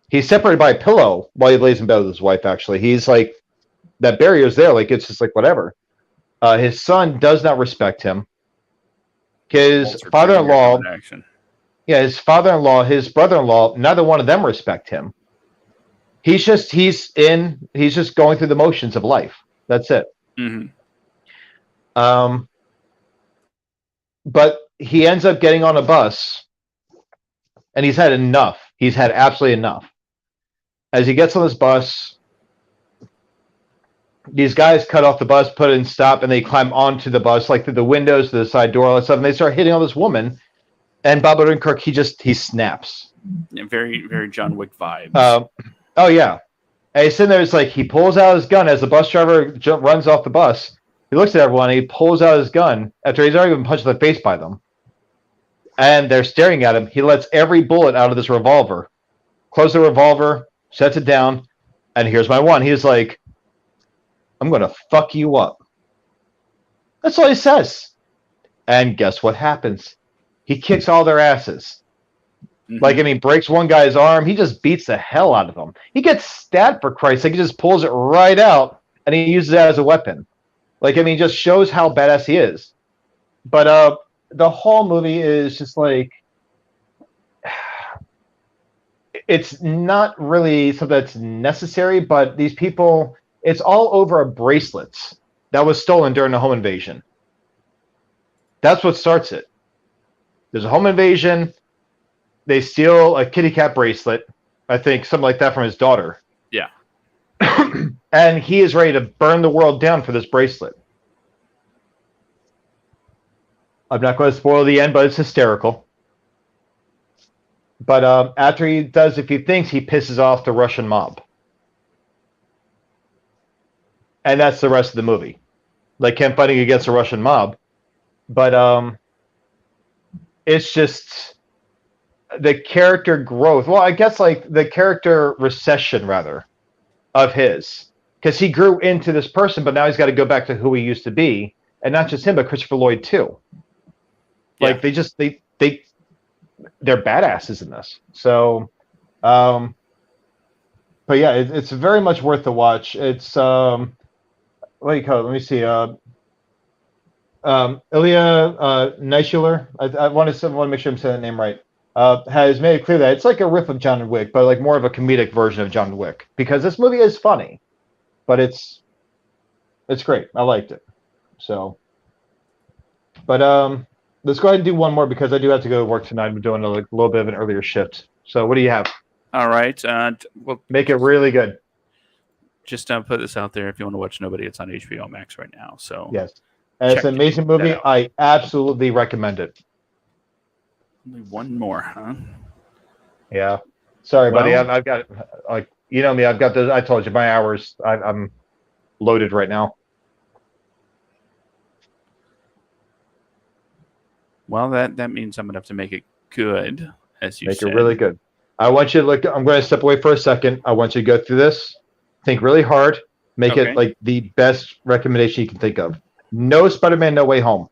He's separated by a pillow while he lays in bed with his wife, actually. He's like, that barrier's there. Like, it's just like, whatever. His son does not respect him. His father-in-law, his father-in-law, his brother-in-law, neither one of them respect him. He's just going through the motions of life. That's it. Mm-hmm. But he ends up getting on a bus, and he's had enough. He's had absolutely enough. As he gets on this bus, these guys cut off the bus, put it in stop, and they climb onto the bus, like through the windows, to the side door, all that stuff, and they start hitting on this woman. And Bob Odenkirk, he snaps. Yeah, very, very John Wick vibes. Oh yeah. And he's sitting there, it's like he pulls out his gun as the bus driver runs off the bus. He looks at everyone, and he pulls out his gun after he's already been punched in the face by them. And they're staring at him. He lets every bullet out of this revolver. Closes the revolver, sets it down, and here's my one. He's like, I'm going to fuck you up. That's all he says. And guess what happens? He kicks all their asses. Mm-hmm. Like, I mean, breaks one guy's arm. He just beats the hell out of him. He gets stabbed, for Christ's sake. He just pulls it right out, and he uses it as a weapon. Like, I mean, just shows how badass he is. But the whole movie is just like, it's not really something that's necessary, but these people, it's all over a bracelet that was stolen during the home invasion. That's what starts it. There's a home invasion. They steal a kitty cat bracelet, I think, something like that, from his daughter. Yeah. And he is ready to burn the world down for this bracelet. I'm not going to spoil the end, but it's hysterical. But after he does a few things, he pisses off the Russian mob. And that's the rest of the movie. Like him fighting against the Russian mob. But it's just the character growth. Well, I guess like the character recession, rather, of his. Because he grew into this person, but now he's got to go back to who he used to be. And not just him, but Christopher Lloyd, too. Like, they're badasses in this. So, but yeah, it's very much worth the watch. It's what do you call it? Let me see. Ilya Neishuler, I want to make sure I'm saying that name right. Has made it clear that it's like a riff of John Wick, but like more of a comedic version of John Wick, because this movie is funny, but it's great. I liked it. So, but let's go ahead and do one more because I do have to go to work tonight. I'm doing a little bit of an earlier shift. So, what do you have? All right. Well, make it really good. Just put this out there. If you want to watch Nobody, it's on HBO Max right now. So yes, and it's an amazing movie. I absolutely recommend it. Only one more, huh? Yeah. Sorry, buddy. I've got like you know me. I've got those. I told you my hours. I'm loaded right now. Well, that means I'm gonna have to make it good, as you said. Make it really good. I want you to look. I'm going to step away for a second. I want you to go through this. Think really hard. Make it like the best recommendation you can think of. No Spider-Man, No Way Home.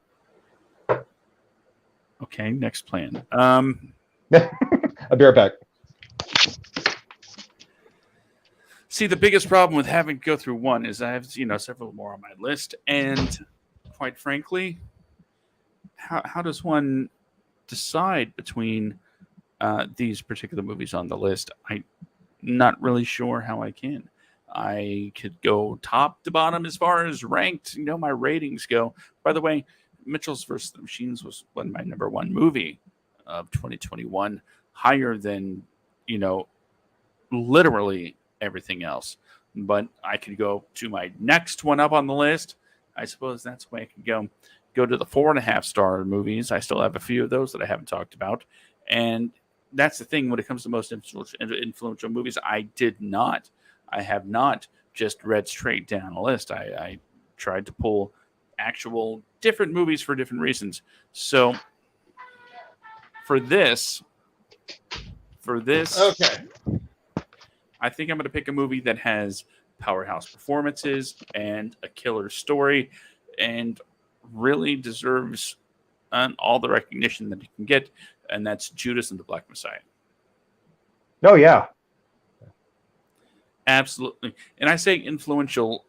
Okay, next plan. I'll be right back. See, the biggest problem with having to go through one is I have several more on my list, and quite frankly, how does one decide between these particular movies on the list? I'm not really sure how I can. I could go top to bottom as far as ranked, my ratings go. By the way, Mitchell's vs. the Machines was my number one movie of 2021, higher than, literally everything else. But I could go to my next one up on the list. I suppose that's the way I could go to the 4.5-star movies. I still have a few of those that I haven't talked about. And that's the thing when it comes to most influential movies. I have not just read straight down a list. I tried to pull actual different movies for different reasons. So for this, okay, I think I'm going to pick a movie that has powerhouse performances and a killer story and really deserves all the recognition that it can get, and that's Judas and the Black Messiah. Oh, yeah. Absolutely. And I say influential,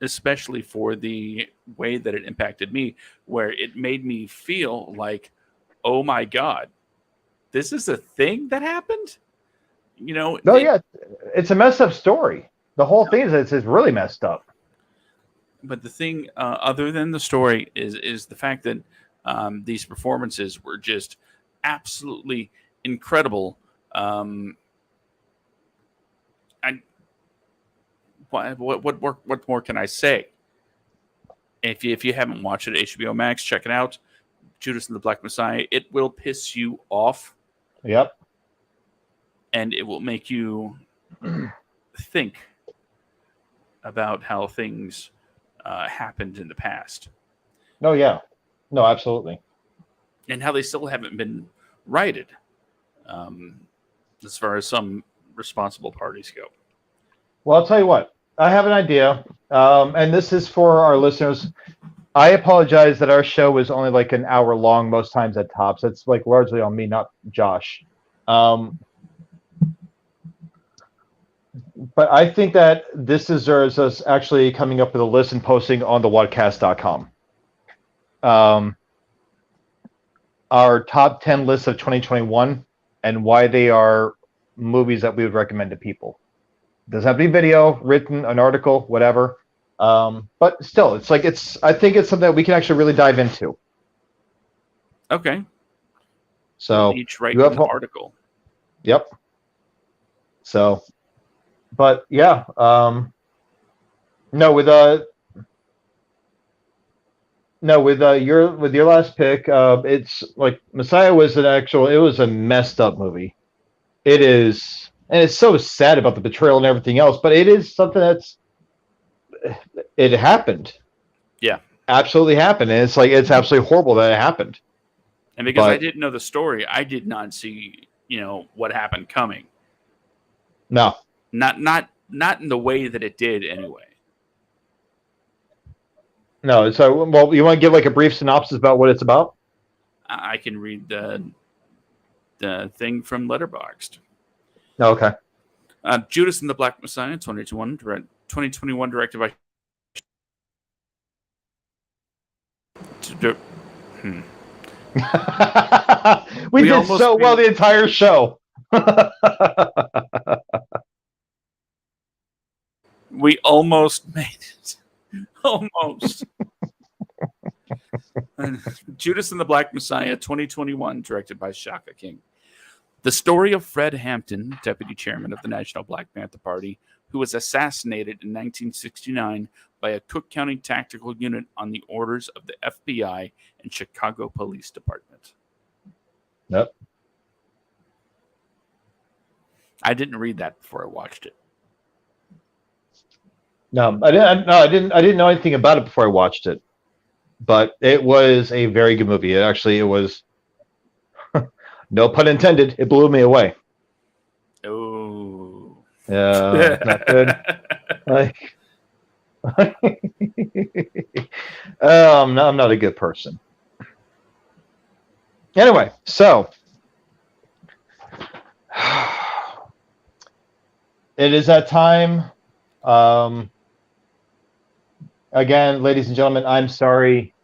especially for the way that it impacted me, where it made me feel like, oh my God, this is a thing that happened? No, yeah. It's a messed up story. The whole thing is really messed up. But the thing, other than the story, is the fact that these performances were just absolutely incredible. What more can I say? If you haven't watched it, HBO Max, check it out. Judas and the Black Messiah. It will piss you off. Yep. And it will make you think about how things happened in the past. Oh, yeah. No, absolutely. And how they still haven't been righted as far as some responsible parties go. Well, I'll tell you what. I have an idea, and this is for our listeners. I apologize that our show is only like an hour long most times at tops. It's like largely on me, not Josh. But I think that this deserves us actually coming up with a list and posting on the WADcast.com. Our top 10 lists of 2021 and why they are movies that we would recommend to people. Doesn't have to be video, written, an article, whatever. But still, I think it's something that we can actually really dive into. Okay. So we'll each write an article. Yep. So, but yeah, with your last pick, it's like Messiah was it was a messed up movie. It is. And it's so sad about the betrayal and everything else, but it is something it happened. Yeah. Absolutely happened. And it's absolutely horrible that it happened. And because I didn't know the story, I did not see, what happened coming. No. Not in the way that it did anyway. No. So, well, you want to give like a brief synopsis about what it's about? I can read the thing from Letterboxd. Okay. Judas and the Black Messiah, 2021, directed by. We did so well the entire show. We almost made it. Almost. Judas and the Black Messiah, 2021, directed by Shaka King. The story of Fred Hampton, deputy chairman of the National Black Panther Party, who was assassinated in 1969 by a Cook County tactical unit on the orders of the FBI and Chicago Police Department. Yep. I didn't read that before I watched it. No, I didn't know anything about it before I watched it. But it was a very good movie. It was, no pun intended, it blew me away. Oh. Yeah, not good. Like, I'm not a good person. Anyway, so it is that time. Again, ladies and gentlemen, I'm sorry.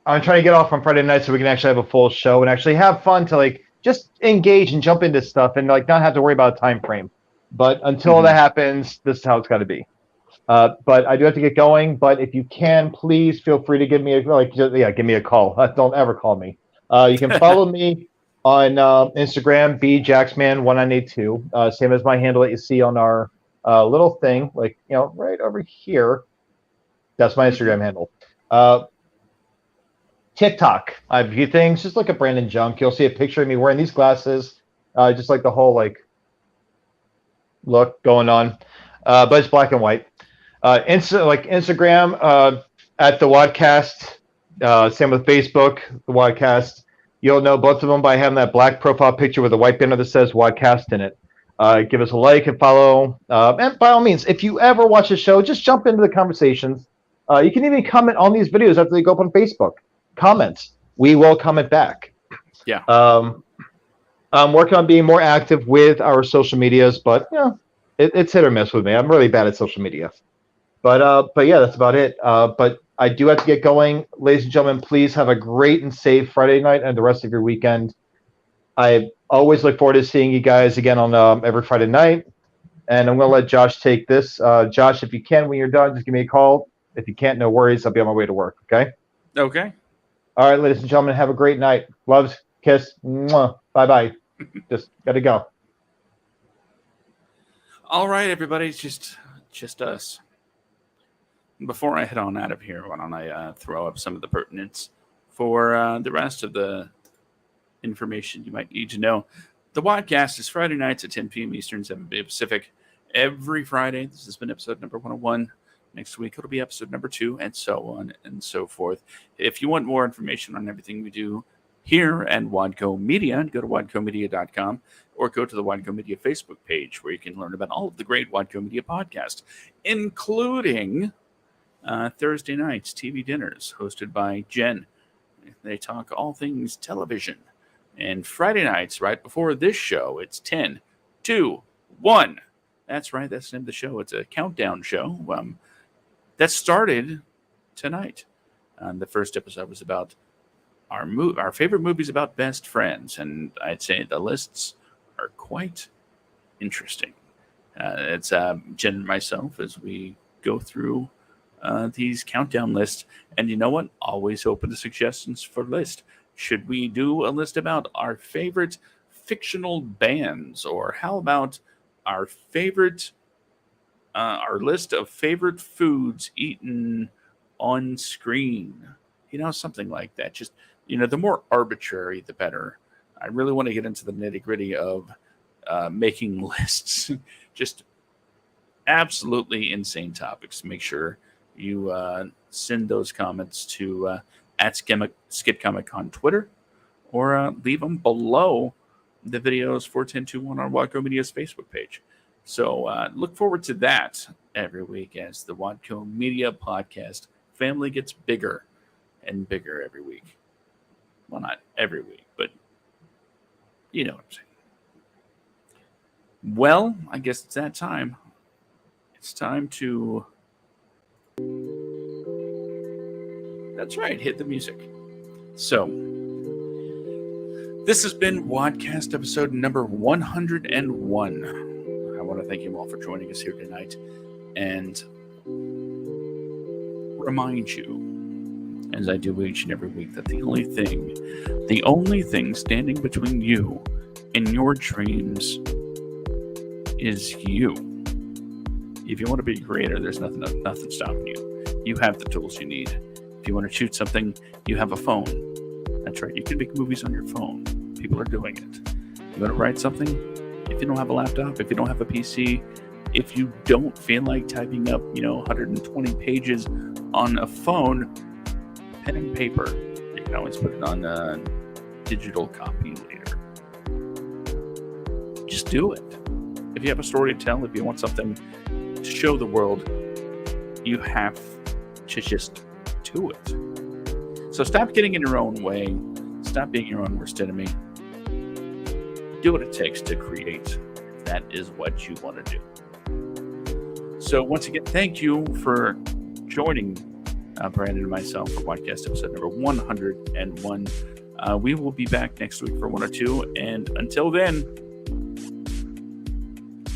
I'm trying to get off on Friday night so we can actually have a full show and actually have fun to like just engage and jump into stuff and like not have to worry about a time frame. But until that happens, this is how it's got to be. But I do have to get going. But if you can, please feel free to give me give me a call. Don't ever call me. You can follow me on Instagram, bjacksman1982, same as my handle that you see on our little thing, like right over here. That's my Instagram handle. TikTok, I have a few things. Just look at Brandon Junk. You'll see a picture of me wearing these glasses. Just like the whole like look going on, but it's black and white. Instagram at the WADcast. Same with Facebook, the WADcast. You'll know both of them by having that black profile picture with a white banner that says WADcast in it. Give us a like and follow. And by all means, if you ever watch the show, just jump into the conversations. You can even comment on these videos after they go up on Facebook. Comments. We will comment back. Yeah. I'm working on being more active with our social medias, but it's hit or miss with me. I'm really bad at social media. But yeah, that's about it. But I do have to get going. Ladies and gentlemen, please have a great and safe Friday night and the rest of your weekend. I always look forward to seeing you guys again on every Friday night. And I'm going to let Josh take this. Josh, if you can, when you're done, just give me a call. If you can't, no worries. I'll be on my way to work. Okay? Okay. All right, ladies and gentlemen, have a great night. Loves, kiss, mwah, bye-bye. Just got to go. All right, everybody. It's just us. Before I head on out of here, why don't I throw up some of the pertinence for the rest of the information you might need to know. The WADcast is Friday nights at 10 p.m. Eastern, 7 p.m. Pacific. Every Friday. This has been episode number 101. Next week, it'll be episode number 2, and so on and so forth. If you want more information on everything we do here at WADco Media, go to wadcomedia.com or go to the WADco Media Facebook page where you can learn about all of the great WADco Media podcasts, including Thursday nights TV dinners hosted by Jen. They talk all things television. And Friday nights, right before this show, it's 10, 2, 1. That's right. That's the name of the show. It's a countdown show. That started tonight. The first episode was about our favorite movies about best friends, and I'd say the lists are quite interesting. It's Jen and myself as we go through these countdown lists, and you know what? Always open to suggestions for list. Should we do a list about our favorite fictional bands, or how about our list of favorite foods eaten on screen? Something like that. Just, the more arbitrary, the better. I really want to get into the nitty-gritty of making lists. Just absolutely insane topics. Make sure you send those comments to at SkipComic on Twitter, or leave them below the videos for 1021 on Wadco Media's Facebook page. So look forward to that every week as the Wadco Media podcast family gets bigger and bigger every week. Well, not every week, but you know what I'm saying. Well, I guess it's that time. It's time to... That's right, hit the music. So, this has been WADcast episode number 101. I want to thank you all for joining us here tonight and remind you, as I do each and every week, that the only thing standing between you and your dreams is you. If you want to be a creator, there's nothing stopping you. You have the tools you need. If you want to shoot something, you have a phone. That's right, you can make movies on your phone. People are doing it. You want to write something? If you don't have a laptop, if you don't have a PC, if you don't feel like typing up, 120 pages on a phone, pen and paper, you can always put it on a digital copy later. Just do it. If you have a story to tell, if you want something to show the world, you have to just do it. So stop getting in your own way. Stop being your own worst enemy. Do what it takes to create. That is what you want to do. So once again, thank you for joining Brandon and myself for WADcast episode number 101. We will be back next week for 102. And until then,